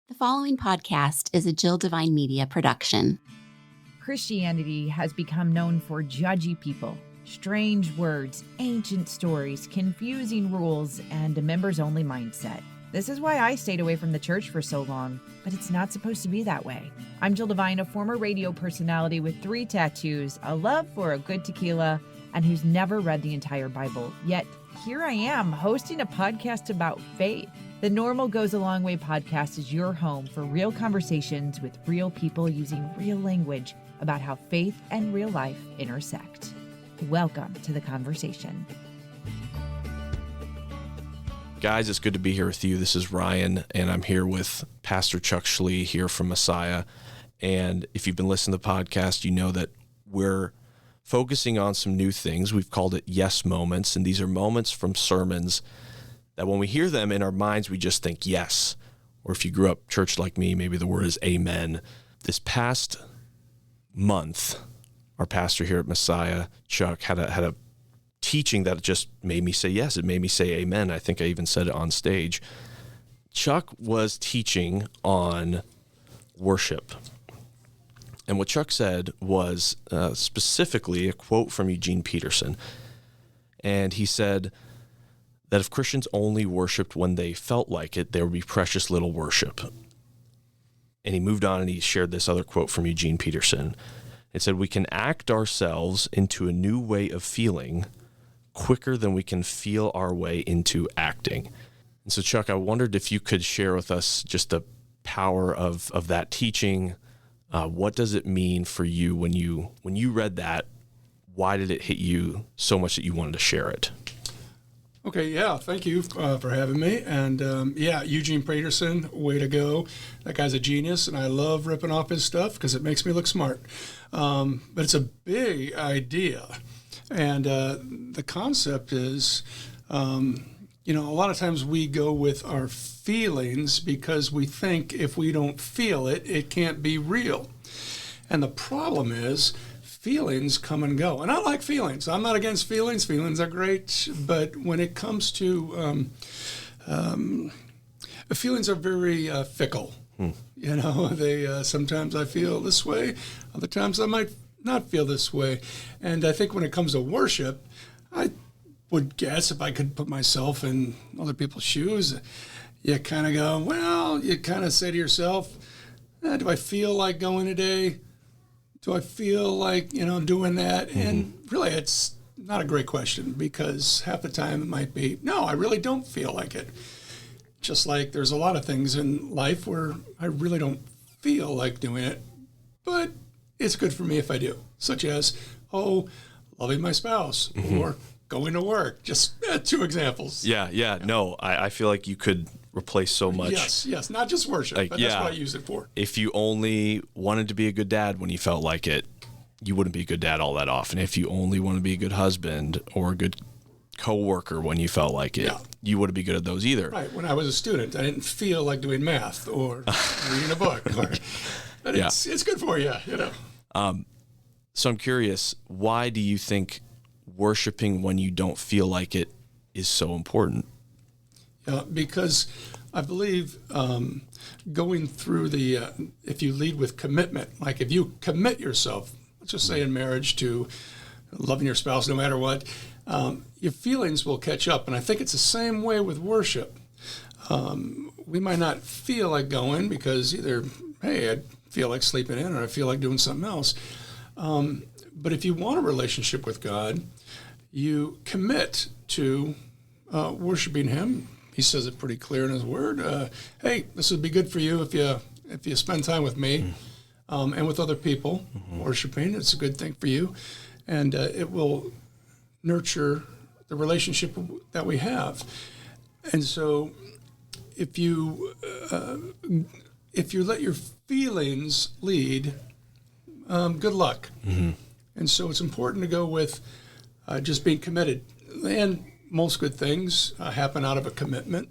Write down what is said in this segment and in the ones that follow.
The following podcast is a Jill Divine Media production. Christianity has become known for judgy people, strange words, ancient stories, confusing rules, and a members-only mindset. This is why I stayed away from the church for so long, but it's not supposed to be that way. I'm Jill Divine, a former radio personality with 3 tattoos, a love for a good tequila, and who's never read the entire Bible. Yet here I am hosting a podcast about faith. The Normal Goes a Long Way podcast is your home for real conversations with real people using real language about how faith and real life intersect. Welcome to the conversation. Guys, it's good to be here with you. This is Ryan, and I'm here with Pastor Chuck Schlie here from Messiah. And if you've been listening to the podcast, you know that we're focusing on some new things. We've called it yes moments, and these are moments from sermons that when we hear them in our minds, we just think yes. Or if you grew up church like me, maybe the word is amen. This past month, our pastor here at Messiah, Chuck, had a teaching that just made me say yes. It made me say amen. I think I even said it on stage. Chuck was teaching on worship. And what Chuck said was specifically a quote from Eugene Peterson. And he said that if Christians only worshiped when they felt like it, there would be precious little worship. And he moved on and he shared this other quote from Eugene Peterson. It said, "We can act ourselves into a new way of feeling quicker than we can feel our way into acting." And so, Chuck, I wondered if you could share with us just the power of that teaching. What does it mean for you when you read that? Why did it hit you so much that you wanted to share it? Okay, yeah, thank you for having me. And Eugene Peterson, way to go. That guy's a genius, and I love ripping off his stuff because it makes me look smart. But it's a big idea. And the concept is, a lot of times we go with our feelings because we think if we don't feel it, it can't be real. And the problem is, feelings come and go. And I like feelings. I'm not against feelings. Feelings are great. But when it comes to feelings are very fickle. They sometimes I feel this way. Other times I might not feel this way. And I think when it comes to worship, I would guess if I could put myself in other people's shoes, you kind of go, well, you kind of say to yourself, do I feel like going today? Do I feel like, doing that? Mm-hmm. And really, it's not a great question because half the time it might be, no, I really don't feel like it. Just like there's a lot of things in life where I really don't feel like doing it, but it's good for me if I do, such as, loving my spouse or going to work. Just 2 examples. Yeah. No, I feel like you could replace so much. Yes, not just worship, but that's what I use it for. If you only wanted to be a good dad when you felt like it, you wouldn't be a good dad all that often. If you only want to be a good husband or a good coworker when you felt like it, you wouldn't be good at those either. Right. When I was a student, I didn't feel like doing math or reading a book. But it's good for you, So I'm curious, why do you think worshiping when you don't feel like it is so important? Because I believe going through if you lead with commitment, like if you commit yourself, let's just say in marriage, to loving your spouse no matter what, your feelings will catch up. And I think it's the same way with worship. We might not feel like going because either, hey, I feel like sleeping in or I feel like doing something else. But if you want a relationship with God, you commit to worshiping Him. He says it pretty clear in His Word. Hey, this would be good for you if you spend time with me and with other people worshiping. It's a good thing for you, and it will nurture the relationship that we have. And so, if you let your feelings lead, good luck. Mm-hmm. And so, it's important to go with just being committed. And most good things happen out of a commitment.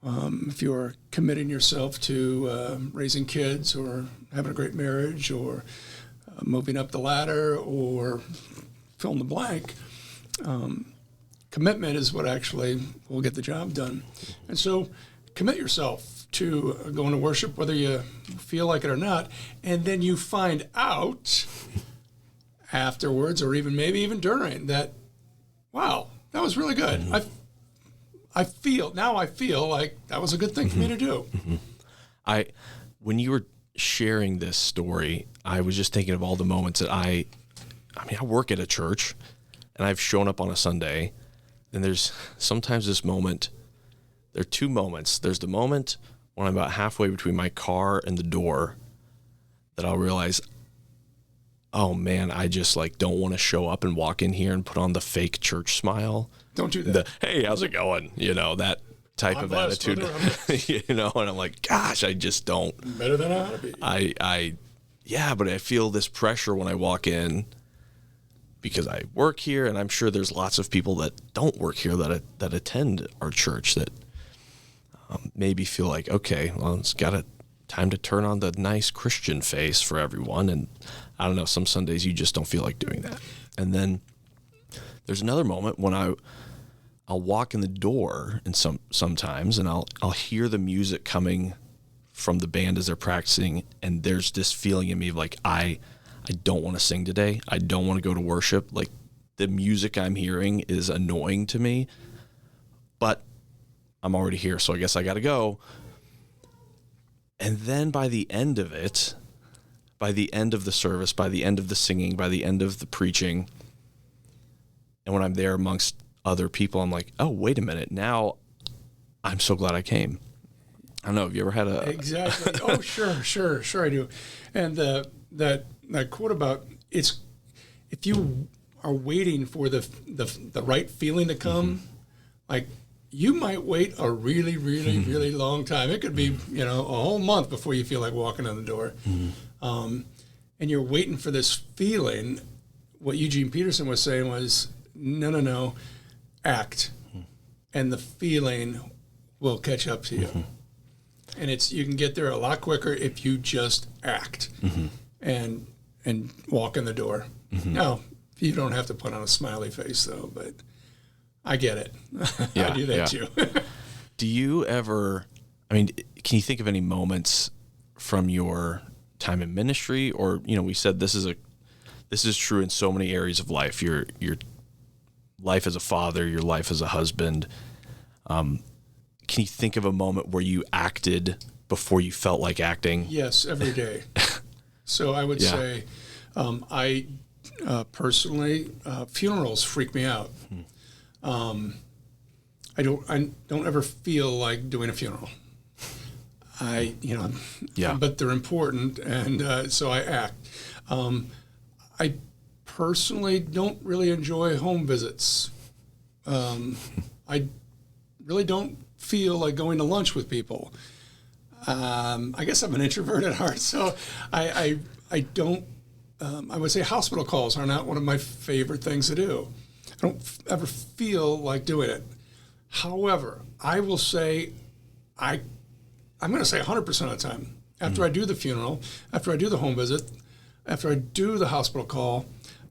If you're committing yourself to raising kids or having a great marriage or moving up the ladder or fill in the blank, commitment is what actually will get the job done. And so commit yourself to going to worship, whether you feel like it or not, and then you find out afterwards, or maybe even during, that, wow, that was really good. I feel like that was a good thing for me to do. When you were sharing this story, I was just thinking of all the moments that I work at a church, and I've shown up on a Sunday, and there's sometimes this moment. There are two moments. There's the moment when I'm about halfway between my car and the door that I'll realize, oh man, I just don't want to show up and walk in here and put on the fake church smile. Don't do that. Hey, how's it going? That type of attitude. And I'm like, gosh, I just don't. Better than I ought to be. But I feel this pressure when I walk in because I work here, and I'm sure there's lots of people that don't work here that attend our church that maybe feel like, okay, well, it's got time to turn on the nice Christian face for everyone. And I don't know, some Sundays you just don't feel like doing that. And then there's another moment when I'll walk in the door, and sometimes, and I'll hear the music coming from the band as they're practicing, and there's this feeling in me of like, I don't want to sing today. I don't want to go to worship. Like, the music I'm hearing is annoying to me, but I'm already here, so I guess I got to go. And then by the end of it, by the end of the service, by the end of the singing, by the end of the preaching, and when I'm there amongst other people, I'm like, oh, wait a minute. Now I'm so glad I came. I don't know. Have you ever had a... Exactly. Oh, sure I do. And that quote about if you are waiting for the right feeling to come, like, you might wait a really, really, really long time. It could be, a whole month before you feel like walking in the door. And you're waiting for this feeling. What Eugene Peterson was saying was, no, act. And the feeling will catch up to you. And you can get there a lot quicker if you just act and walk in the door. Now, you don't have to put on a smiley face, though, but I get it. I do that too. Do you ever, can you think of any moments from your time in ministry, or, we said this is true in so many areas of life, your life as a father, your life as a husband. Can you think of a moment where you acted before you felt like acting? Yes, every day. So I would say, I personally, funerals freak me out. I don't ever feel like doing a funeral. But they're important, and so I act. I personally don't really enjoy home visits. I really don't feel like going to lunch with people. I guess I'm an introvert at heart, so I don't. I would say hospital calls are not one of my favorite things to do. I don't ever feel like doing it. However, I will say, I'm going to say 100% of the time, after I do the funeral, after I do the home visit, after I do the hospital call,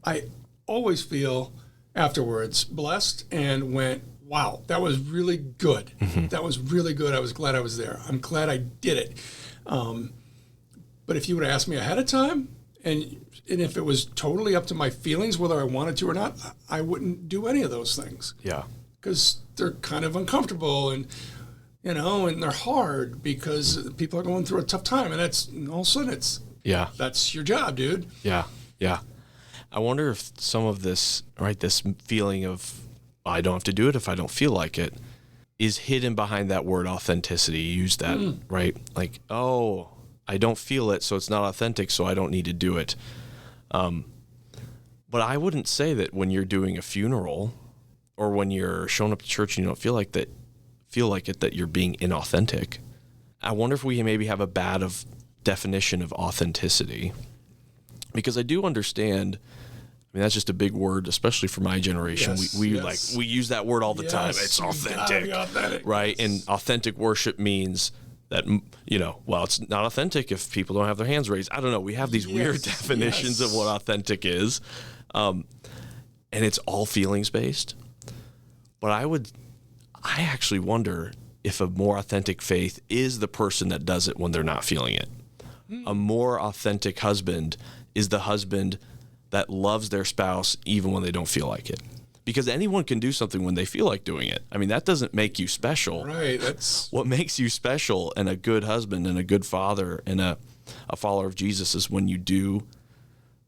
I always feel afterwards blessed and went, wow, that was really good. That was really good. I was glad I was there. I'm glad I did it. But if you would have asked me ahead of time, and if it was totally up to my feelings whether I wanted to or not, I wouldn't do any of those things. Yeah. Because they're kind of uncomfortable, and and they're hard because people are going through a tough time, and all of a sudden that's your job, dude. Yeah. I wonder if some of this feeling of I don't have to do it if I don't feel like it is hidden behind that word authenticity. You use that, right? Like, oh, I don't feel it, so it's not authentic, so I don't need to do it. But I wouldn't say that when you're doing a funeral or when you're showing up to church and you don't feel like it, that you're being inauthentic. I wonder if we maybe have a bad definition of authenticity, because I do understand. That's just a big word, especially for my generation. Yes, we use that word all the time. It's authentic, right? And authentic worship means that, it's not authentic if people don't have their hands raised. I don't know. We have these weird definitions of what authentic is. And it's all feelings based. But I actually wonder if a more authentic faith is the person that does it when they're not feeling it. A more authentic husband is the husband that loves their spouse even when they don't feel like it. Because anyone can do something when they feel like doing it. I mean, that doesn't make you special. Right. That's what makes you special and a good husband and a good father and a follower of Jesus is when you do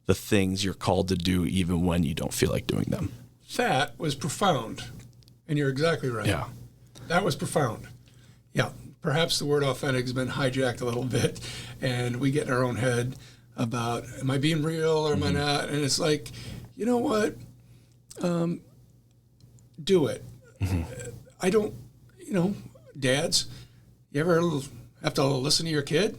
the things you're called to do even when you don't feel like doing them. That was profound. And you're exactly right. Yeah. That was profound. Yeah. Perhaps the word authentic has been hijacked a little bit, and we get in our own head about, am I being real or am I not? And it's like, you know what? Do it. I don't, dads, you ever have to listen to your kid?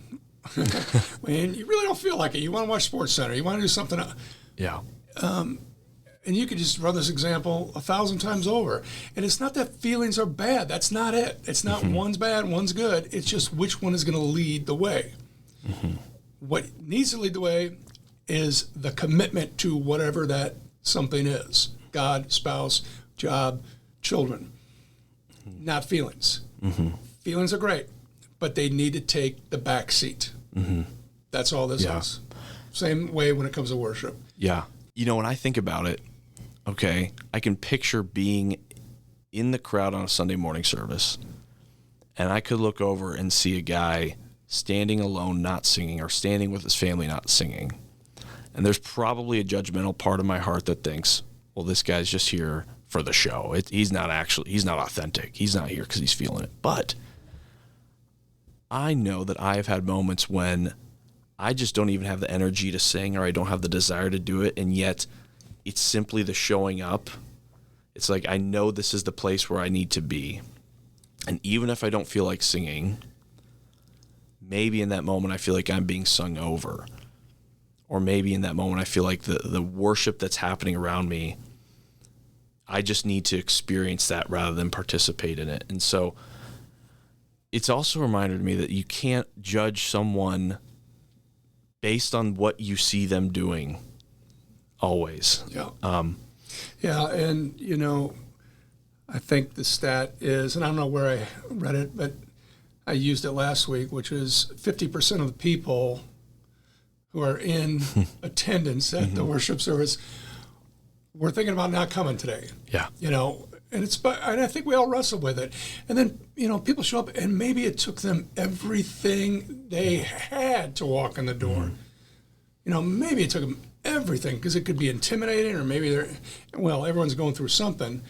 When you really don't feel like it, you want to watch Sports Center, you want to do something else. Yeah. And you could just run this example 1,000 times over. And it's not that feelings are bad. That's not it. It's not one's bad, one's good. It's just which one is going to lead the way. What needs to lead the way is the commitment to whatever that something is. God, spouse, job, children. Not feelings. Feelings are great, but they need to take the back seat. That's all this is. Same way when it comes to worship. Yeah. When I think about it, okay, I can picture being in the crowd on a Sunday morning service, and I could look over and see a guy standing alone not singing or standing with his family not singing. And there's probably a judgmental part of my heart that thinks, well, this guy's just here for the show. He's not authentic. He's not here because he's feeling it. But I know that I have had moments when I just don't even have the energy to sing, or I don't have the desire to do it, and yet it's simply the showing up. It's like I know this is the place where I need to be. And even if I don't feel like singing, maybe in that moment I feel like I'm being sung over. Or maybe in that moment I feel like the worship that's happening around me, I just need to experience that rather than participate in it. And so it's also reminded me that you can't judge someone based on what you see them doing always. Yeah. And, I think the stat is, and I don't know where I read it, but I used it last week, which is 50% of the people who are in attendance at the worship service were thinking about not coming today. Yeah. And I think we all wrestle with it. And then, people show up and maybe it took them everything they had to walk in the door. Maybe it took them everything because it could be intimidating, or maybe everyone's going through something.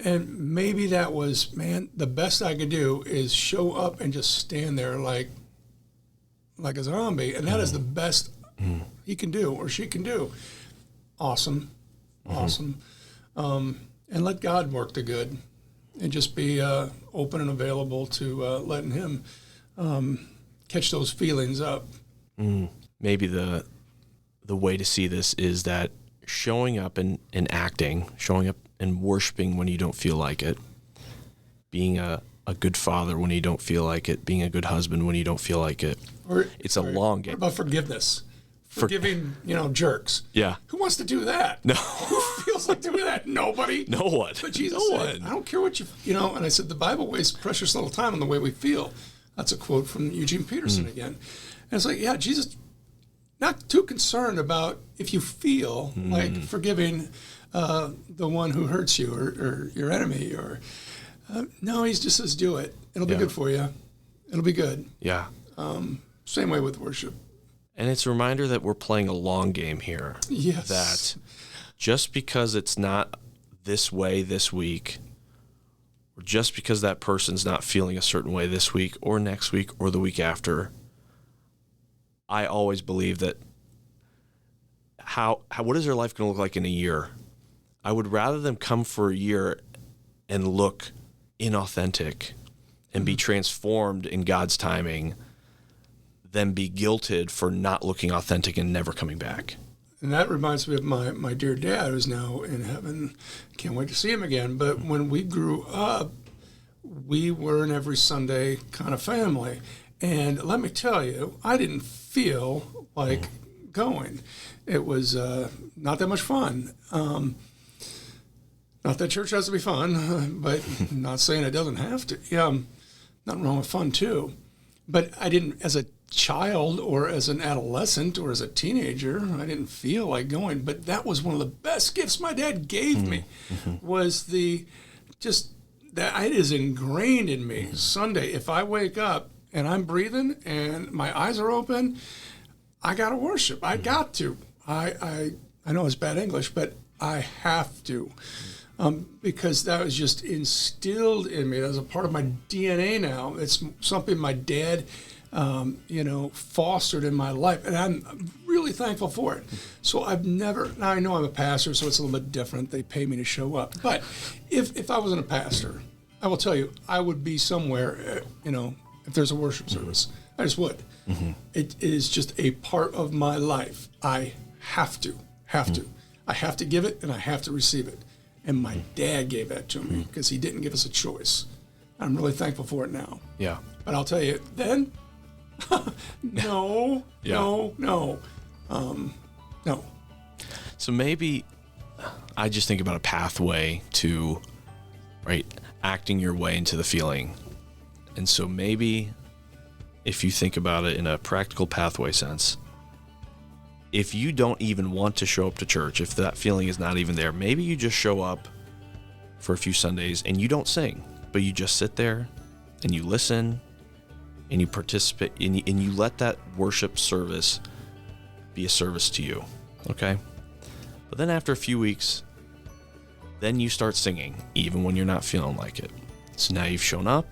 And maybe that was, the best I could do is show up and just stand there like a zombie. And that is the best he can do or she can do. Awesome. Awesome. And let God work the good and just be open and available to letting him catch those feelings up. Maybe the way to see this is that showing up and acting, showing up and worshiping when you don't feel like it, being a good father when you don't feel like it, being a good husband when you don't feel like it. It's a long game. What about forgiveness? Forgiving, jerks. Yeah. Who wants to do that? No. Who feels like doing that? Nobody. No one. But Jesus said, I don't care what and I said, the Bible wastes precious little time on the way we feel. That's a quote from Eugene Peterson again. And it's like, Jesus, not too concerned about if you feel like forgiving the one who hurts you or your enemy. No, he just says, do it. It'll be good for you. It'll be good. Yeah. Same way with worship. And it's a reminder that we're playing a long game here. Yes. That just because it's not this way this week, or just because that person's not feeling a certain way this week or next week or the week after, I always believe that what is their life going to look like in a year? I would rather them come for a year and look inauthentic and be transformed in God's timing than be guilted for not looking authentic and never coming back. And that reminds me of my dear dad, who's now in heaven. Can't wait to see him again. But when we grew up, we were an every Sunday kind of family. And let me tell you, I didn't feel like going. It was not that much fun. Not that church has to be fun, but not saying it doesn't have to. Yeah. Nothing wrong with fun too. But I didn't, as a child or as an adolescent or as a teenager, I didn't feel like going. But that was one of the best gifts my dad gave me, was that it is ingrained in me. Sunday, if I wake up and I'm breathing and my eyes are open, I got to worship. I got to. I know it's bad English, but I have to. Because that was just instilled in me. That's a part of my DNA now. It's something my dad, fostered in my life, and I'm really thankful for it. So now I know I'm a pastor, so it's a little bit different. They pay me to show up. But if I wasn't a pastor, I will tell you, I would be somewhere, if there's a worship service. I just would. It is just a part of my life. I have to. I have to give it, and I have to receive it. And my dad gave that to me because he didn't give us a choice. I'm really thankful for it now. Yeah. But I'll tell you, then, no. So maybe I just think about a pathway to, acting your way into the feeling. And so maybe if you think about it in a practical pathway sense, if you don't even want to show up to church, if that feeling is not even there, maybe you just show up for a few Sundays and you don't sing, but you just sit there and you listen and you participate and you let that worship service be a service to you, okay? But then after a few weeks, then you start singing, even when you're not feeling like it. So now you've shown up.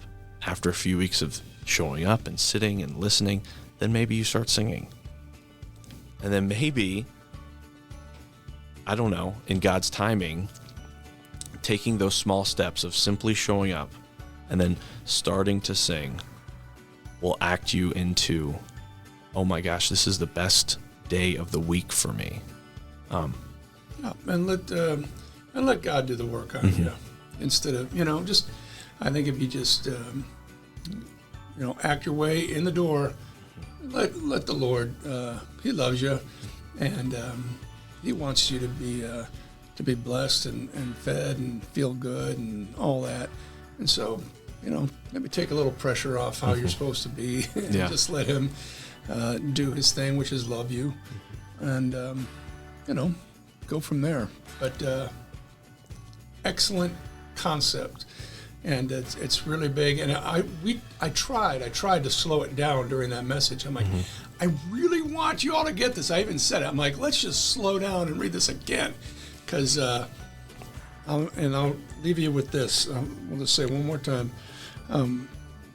After a few weeks of showing up and sitting and listening, then maybe you start singing. And then maybe, I don't know, in God's timing, taking those small steps of simply showing up and then starting to sing will act you into, oh my gosh, this is the best day of the week for me. And let God do the work on you instead of, I think if you just, act your way in the door, let the Lord, He loves you, and He wants you to be blessed and fed and feel good and all that. And so, maybe take a little pressure off how you're supposed to be, and just let Him do His thing, which is love you, and go from there. But excellent concept. And it's really big. And I tried to slow it down during that message. I'm like, I really want you all to get this. I even said it. I'm like, let's just slow down and read this again. Because, I'll leave you with this. We'll just say one more time.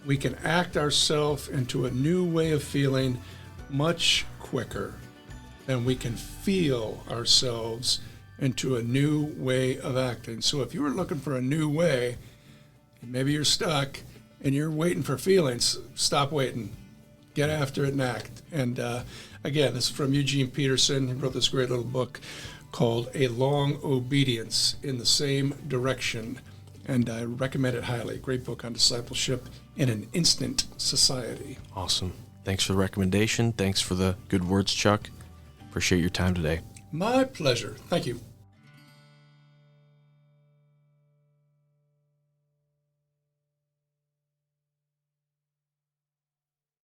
We can act ourselves into a new way of feeling much quicker than we can feel ourselves into a new way of acting. So if you were looking for a new way, maybe you're stuck and you're waiting for feelings, stop waiting. Get after it and act. And again, this is from Eugene Peterson. He wrote this great little book called A Long Obedience in the Same Direction. And I recommend it highly. Great book on discipleship in an instant society. Awesome. Thanks for the recommendation. Thanks for the good words, Chuck. Appreciate your time today. My pleasure. Thank you.